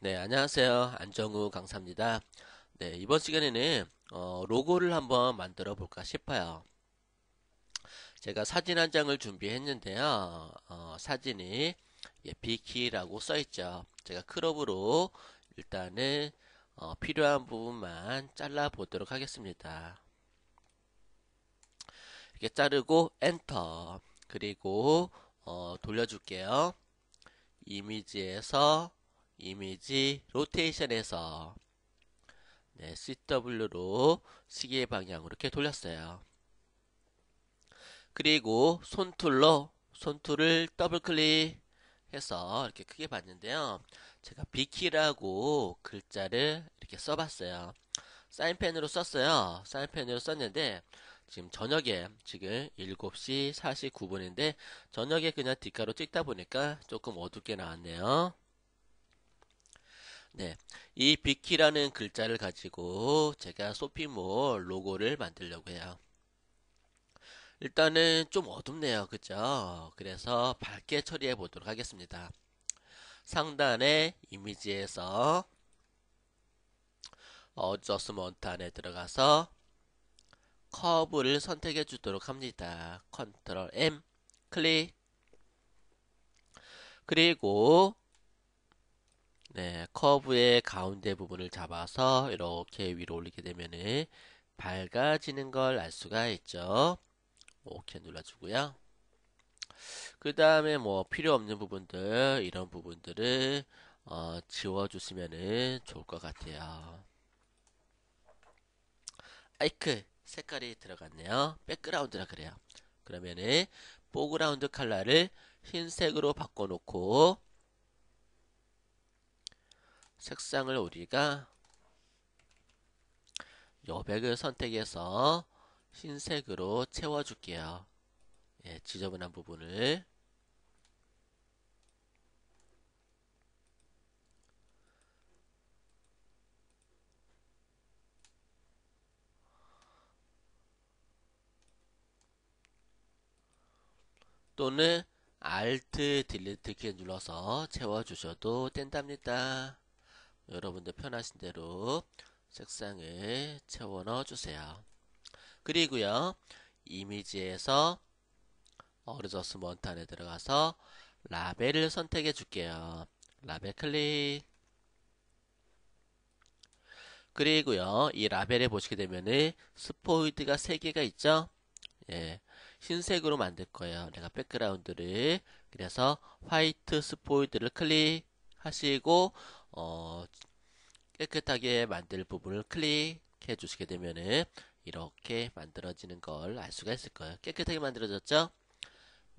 네, 안녕하세요. 안정우 강사입니다. 네, 이번 시간에는 로고를 한번 만들어 볼까 싶어요. 제가 사진 한 장을 준비했는데요. 사진이 비키라고 써 있죠. 제가 크롭으로 일단은 필요한 부분만 잘라 보도록 하겠습니다. 이렇게 자르고 엔터. 그리고 돌려줄게요. 이미지에서 이미지 로테이션에서 네, CW로 시계 방향으로 이렇게 돌렸어요. 그리고 손툴을 더블 클릭해서 이렇게 크게 봤는데요. 제가 비키라고 글자를 이렇게 써봤어요. 사인펜으로 썼어요. 사인펜으로 썼는데 지금 7시 49분인데 저녁에 그냥 뒷가로 찍다 보니까 조금 어둡게 나왔네요. 네, 이 비키라는 글자를 가지고 제가 쇼핑몰 로고를 만들려고 해요. 일단은 좀 어둡네요. 그죠? 그래서 밝게 처리해 보도록 하겠습니다. 상단의 이미지에서 어저스먼트 안에 들어가서 커브를 선택해 주도록 합니다. 컨트롤 M 클릭. 그리고 네, 커브의 가운데 부분을 잡아서 이렇게 위로 올리게 되면은 밝아지는 걸 알 수가 있죠. 오케이 눌러주고요. 그 다음에 뭐 필요 없는 부분들 이런 부분들을 지워주시면은 좋을 것 같아요. 아이크 색깔이 들어갔네요. 백그라운드라 그래요. 그러면은 포그라운드 컬러를 흰색으로 바꿔놓고 색상을 우리가 여백을 선택해서 흰색으로 채워줄게요. 예, 지저분한 부분을 또는 Alt 딜리트 키 눌러서 채워주셔도 된답니다. 여러분들 편하신 대로 색상을 채워 넣어주세요. 그리고요, 이미지에서 어드저스먼트 안에 들어가서 라벨을 선택해 줄게요. 라벨 클릭. 그리고요, 이 라벨에 보시게 되면은 스포이드가 3개가 있죠? 예, 흰색으로 만들 거예요. 내가 백그라운드를. 그래서 화이트 스포이드를 클릭하시고, 어, 깨끗하게 만들 부분을 클릭해 주시게 되면은 이렇게 만들어지는 걸 알 수가 있을 거예요. 깨끗하게 만들어졌죠?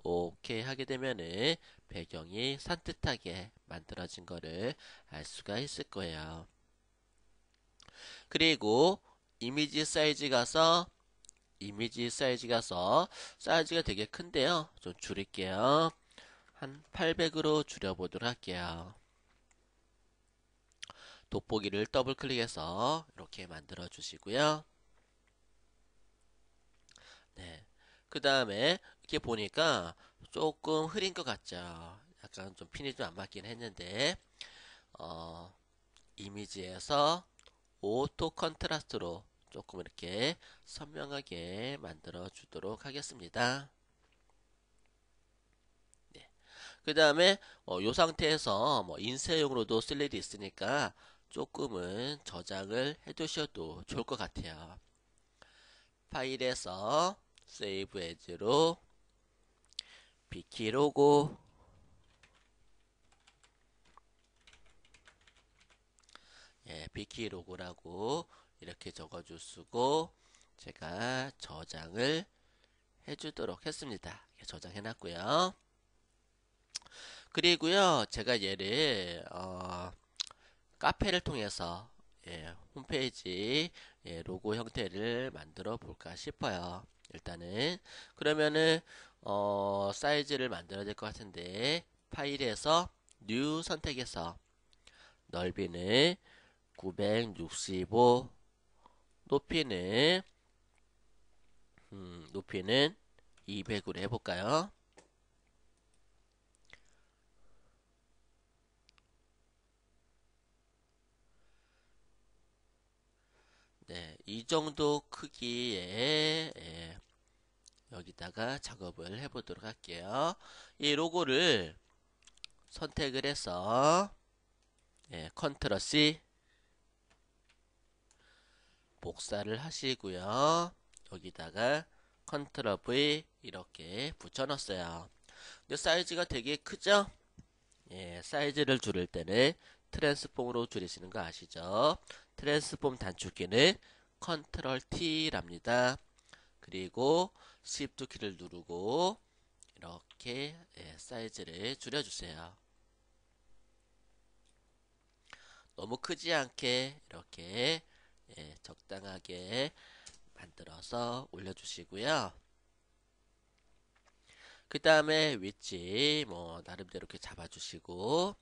오케이 하게 되면은 배경이 산뜻하게 만들어진 거를 알 수가 있을 거예요. 그리고 이미지 사이즈 가서 사이즈가 되게 큰데요. 좀 줄일게요. 한 800으로 줄여보도록 할게요. 돋보기를 더블 클릭해서 이렇게 만들어 주시고요. 네. 그 다음에 이렇게 보니까 조금 흐린 것 같죠. 약간 좀 핀이 좀 안 맞긴 했는데 어, 이미지에서 오토 컨트라스트로 조금 이렇게 선명하게 만들어 주도록 하겠습니다. 네. 그 다음에 이 상태에서 뭐 인쇄용으로도 쓸 일이 있으니까 조금은 저장을 해 두셔도 좋을 것 같아요. 파일에서 세이브 에즈로 비키 로고 예, 비키 로고라고 이렇게 적어줄 수고 제가 저장을 해주도록 했습니다. 저장해 놨고요. 그리고요, 제가 얘를 카페를 통해서 홈페이지 로고 형태를 만들어 볼까 싶어요. 일단은 그러면은 사이즈를 만들어야 될 것 같은데 파일에서 뉴 선택해서 넓이는 965 높이는 200으로 해볼까요? 이 정도 크기의 여기다가 작업을 해보도록 할게요. 이 로고를 선택을 해서 컨트롤 C 복사를 하시고요. 여기다가 컨트롤 V 이렇게 붙여 넣었어요. 근데 사이즈가 되게 크죠? 사이즈를 줄일 때는 트랜스폼으로 줄이시는 거 아시죠? 트랜스폼 단축키는 컨트롤 T랍니다. 그리고 Shift 키를 누르고 이렇게 사이즈를 줄여주세요. 너무 크지 않게 이렇게 적당하게 만들어서 올려주시고요. 그 다음에 위치 뭐 나름대로 이렇게 잡아주시고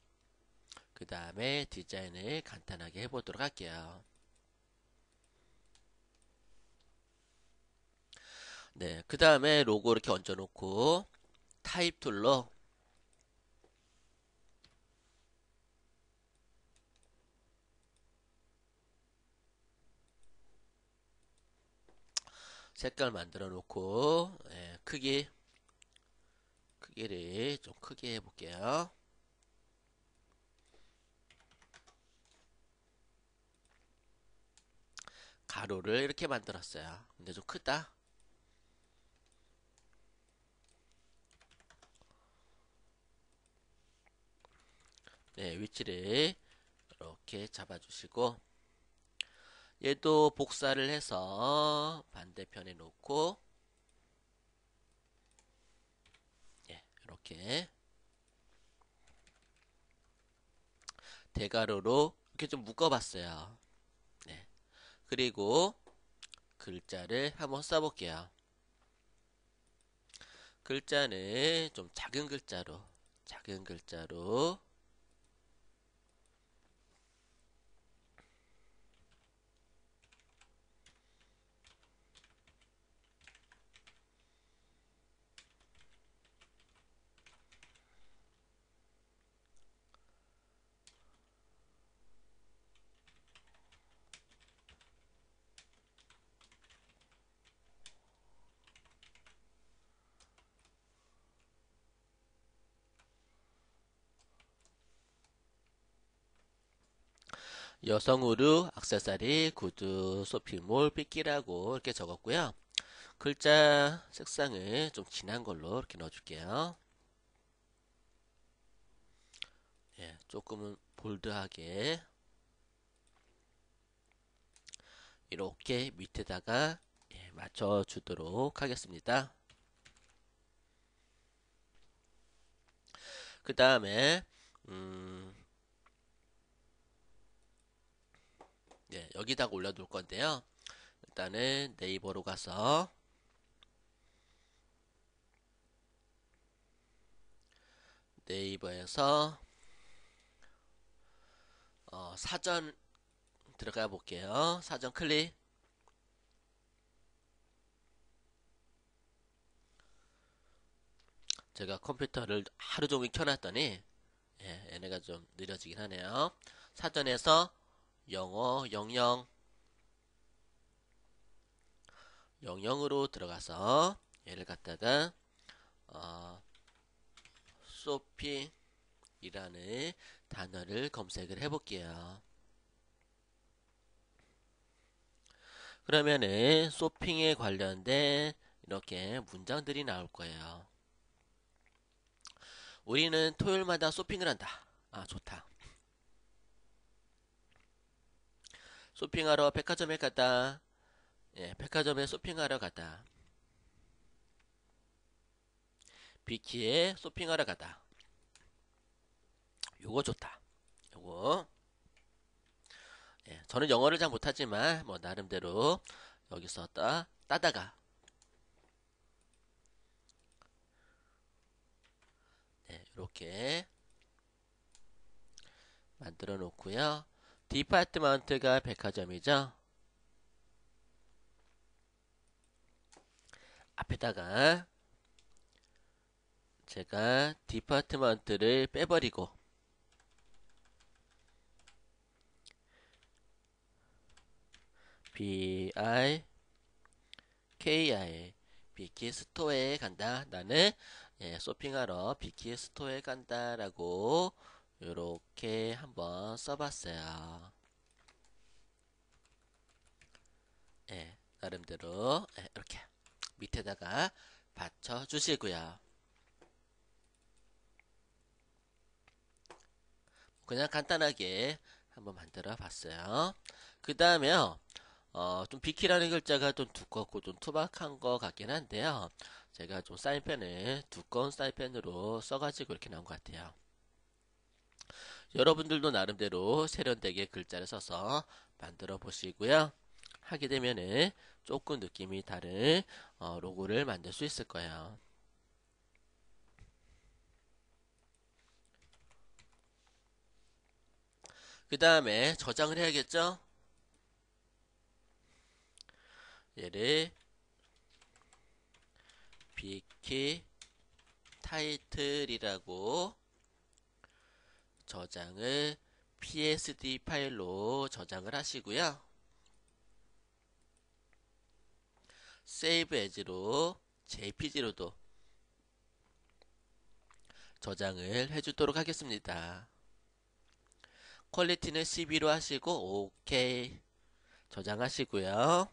그 다음에 디자인을 간단하게 해보도록 할게요. 네, 그 다음에 로고 이렇게 얹어놓고 타입 툴로 색깔 만들어 놓고 크기를 좀 크게 해볼게요. 가로를 이렇게 만들었어요. 근데 좀 크다. 네, 위치를 이렇게 잡아주시고 얘도 복사를 해서 반대편에 놓고 이렇게 대가로로 이렇게 좀 묶어봤어요. 네, 그리고 글자를 한번 써볼게요. 글자는 좀 작은 글자로 여성 의류, 액세서리, 구두, 쇼핑몰, 삐끼라고 이렇게 적었고요. 글자 색상을 좀 진한 걸로 이렇게 넣어줄게요. 조금은 볼드하게 이렇게 밑에다가 맞춰주도록 하겠습니다. 그 다음에 여기다가 올려둘 건데요. 일단은 네이버로 가서 네이버에서 사전 들어가 볼게요. 사전 클릭. 제가 컴퓨터를 하루 종일 켜놨더니 얘네가 좀 느려지긴 하네요. 사전에서 영어 00으로 들어가서 얘를 갖다가 쇼핑이라는 단어를 검색을 해볼게요. 그러면은 쇼핑에 관련된 이렇게 문장들이 나올 거예요. 우리는 토요일마다 쇼핑을 한다. 아, 좋다. 쇼핑하러 백화점에 갔다. 백화점에 쇼핑하러 갔다. 비키에 쇼핑하러 갔다. 요거 좋다. 요거. 저는 영어를 잘 못하지만 뭐 나름대로 여기서 따다가 이렇게 만들어 놓고요. 디파트먼트가 백화점이죠. 앞에다가 제가 디파트먼트를 빼버리고 BI KI 비키 스토어에 간다. 나는 쇼핑하러 비키 스토어에 간다라고 이렇게 한번 써봤어요. 나름대로 이렇게 밑에다가 받쳐 주시고요. 그냥 간단하게 한번 만들어 봤어요. 그 다음에요. 좀 비키라는 글자가 좀 두껍고 좀 투박한 것 같긴 한데요. 제가 좀 사인펜을 두꺼운 사인펜으로 써가지고 이렇게 나온 것 같아요. 여러분들도 나름대로 세련되게 글자를 써서 만들어 보시고요. 하게 되면은 조금 느낌이 다른 로고를 만들 수 있을 거예요. 그 다음에 저장을 해야겠죠? 얘를 비키 타이틀이라고 저장을 PSD 파일로 저장을 하시고요. 세이브 에즈로 JPG로도 저장을 해주도록 하겠습니다. 퀄리티는 12로 하시고 오케이 저장하시고요.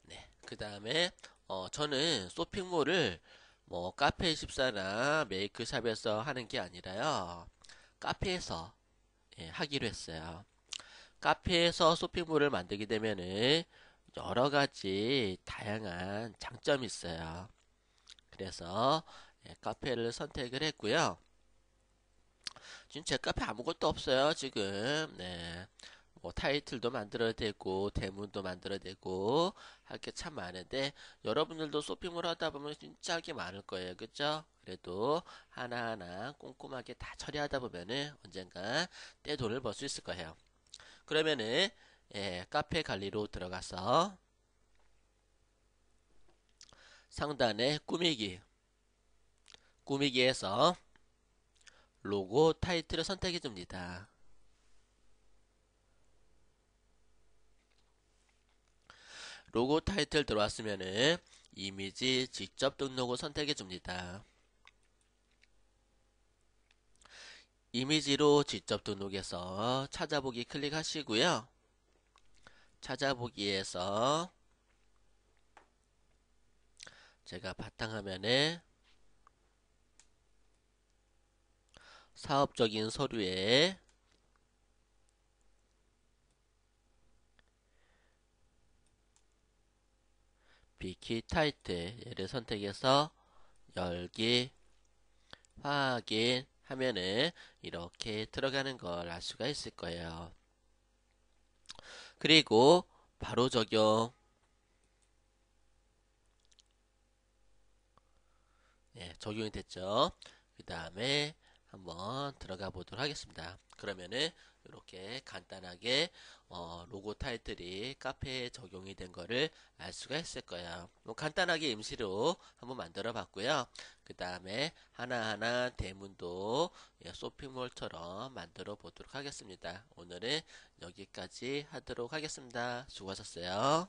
네, 그 다음에 저는 쇼핑몰을 뭐 카페24나 메이크샵에서 하는 게 아니라요. 카페에서 하기로 했어요. 카페에서 쇼핑몰을 만들게 되면은 여러 가지 다양한 장점이 있어요. 그래서 카페를 선택을 했고요. 지금 제 카페 아무것도 없어요. 지금 뭐 타이틀도 만들어야 되고 대문도 만들어야 되고 할 게 참 많은데 여러분들도 쇼핑몰 하다 보면 진짜 할 게 많을 거예요. 그죠? 그래도 하나하나 꼼꼼하게 다 처리하다 보면은 언젠가 떼 돈을 벌 수 있을 거예요. 그러면은 카페 관리로 들어가서 상단에 꾸미기에서 로고 타이틀을 선택해 줍니다. 로고 타이틀 들어왔으면은 이미지 직접 등록을 선택해 줍니다. 이미지로 직접 등록해서 찾아보기 클릭하시고요. 찾아보기에서 제가 바탕화면에 사업적인 서류에 비키 타이틀 얘를 선택해서 열기 확인 하면은 이렇게 들어가는 걸 알 수가 있을 거예요. 그리고 바로 적용 적용이 됐죠. 그 다음에 한번 들어가 보도록 하겠습니다. 그러면은 이렇게 간단하게 로고 타이틀이 카페에 적용이 된 거를 알 수가 있을 거예요. 뭐 간단하게 임시로 한번 만들어 봤고요. 그 다음에 하나하나 대문도 쇼핑몰처럼 만들어 보도록 하겠습니다. 오늘은 여기까지 하도록 하겠습니다. 수고하셨어요.